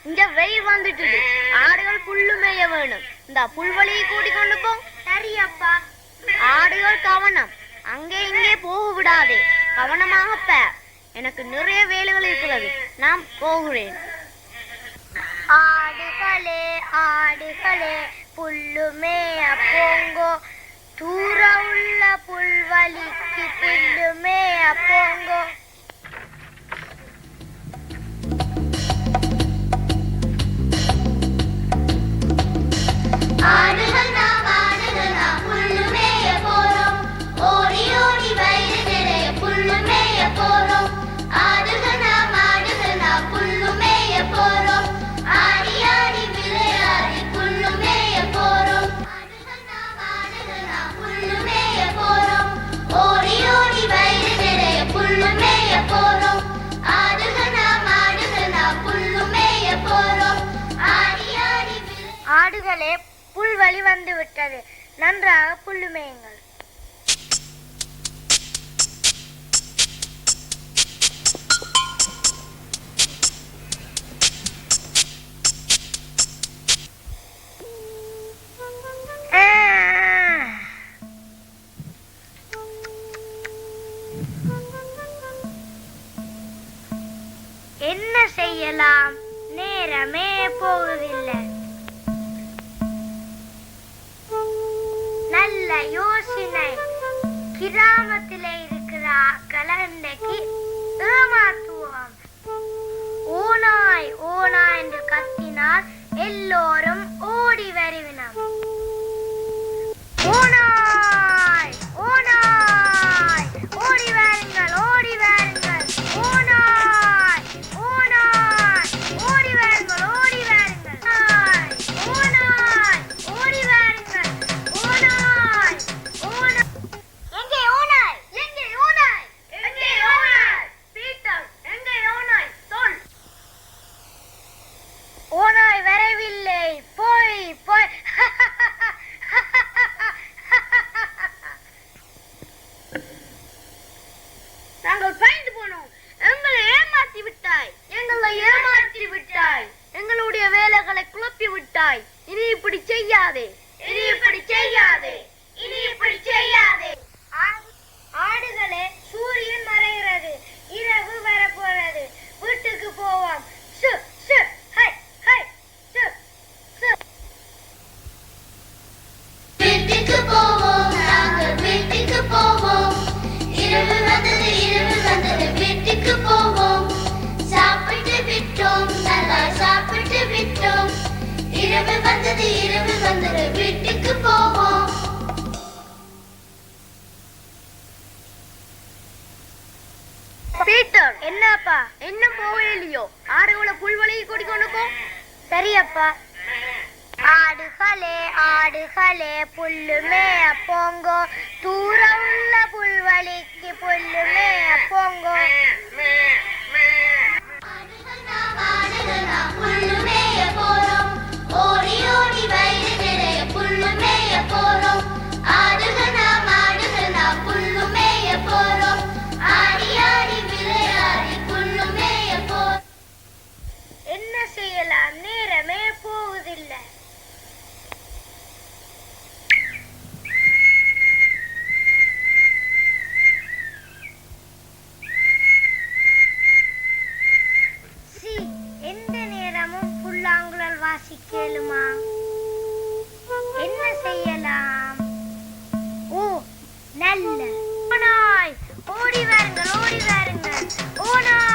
இங்க வெயில் வந்துட்டு ஆடுகள் புல்லு மேய வேணும். இந்த புல்வெளியை கூட்டி கொண்டு போ. சரி அப்பா. ஆடுகள் கவனம், அங்கே இங்கே போக விடாதே, கவனமாக பார். எனக்கு நிறைய வேலைகள் இருக்கிறது, நான் போகிறேன். ஆடுகளே ஆடுகளே புல்லு மேய போங்கோ, தூர உள்ள புல்வெளிக்கு புல்லு மேய போங்கோ. ஆடுகள் நாம் புல்லு மேய போறோம், ஓடி ஓடி வயிறு நிறைய புல்லு மேய போறோம். ஆடுகள் நாம் புல்லு மேய போறோம், ஆடி ஆடி விளையாடி புல்லு மேய போறோம். ஆடுகள் நாம் புல்லு மேய போறோம், ஓடி ஓடி வயிறு நிறைய புல்லு மேய போறோம். ஆடுகள் நாம் புல்லு மேய போறோம், ஆடி ஆடி. ஆடுகளே, புல்வெளி வந்து விட்டது, நன்றாக புல்லு மேயுங்கள். என்ன செய்யலாம், நேரமே போவதில்லை. நல்ல யோசனை. கிராமத்திலே இருக்கிற கலண்டைக்கு ஏமாத்துவோம். ஓனாய் ஓனாய் என்று கத்தினால் எல்லோரும் ஓடி வருவினம். ஓனாய் ஓனாய் ஓடி வாருங்கள், ஓடி வாருங்கள். ஓனாய் ஓனாய் ஓடி வாருங்கள், ஓடி வாருங்கள். ஓனாய் ஓடி வாருங்கள். ஓனாய் ஓனாய். எங்கே ஓனாய், எங்கே ஓனாய், எங்கே ஓனாய்? பீட்டர், எங்கே ஓனாய்? சொல். ஓனாய் வரவில்லை, போய் போய். நாங்கள் பயந்து போனோம். எங்களை ஏமாற்றி விட்டாய், எங்களை ஏமாற்றி விட்டாய், எங்களுடைய வேலைகளை குழப்பி விட்டாய். இனி இப்படி செய்யாதே, இனி இப்படி செய்யாதே, இனி இப்படி செய்யாதே. ஆடுகளே, சூரியன் மறைகிறது, இரவு வரப்போறது, வீட்டுக்கு போவோம். சு சு ஹை ஹை சு சு. வீட்டுக்கு போவோம், நாங்கள் வீட்டுக்கு போவோம். இரவு வந்தது வீட்டுக்கு போவோம். சாப்பிட்டு விட்டோம், நல்லா சாப்பிட்டு விட்டோம். இரவு வந்தது வீட்டுக்கு போவோம். பீட்டர், என்னப்பா என்ன போகலையோ? ஆடுகளை புல்வெளியை கூட்டி கொண்டு போ. சரியப்பா. ஆடுகளே ஆடுகளே புல்லு மேய போங்கோ, தூர உள்ள புல்வெளிக்கு புல்லு மேய போங்கோ. ஆடுகள் நாம் புல்லு மேய போறோம், ஓடி ஓடி வயிறு நிறைய புல்லு மேய போறோம். ஆடுகள் நாம் புல்லு மேய போறோம், ஆடி ஆடி விளையாடி புல்லு மேய போறோம். என்ன செய்யலாம், நேரமே போவதில்லை. எந்த நேரமும் புல்லாங்குழல் வாசிக்கலுமா? என்ன செய்யலாம்? ஓ, நல்ல. ஓனாய் ஓடி வாருங்கள், ஓடி வாருங்கள். ஓனாய்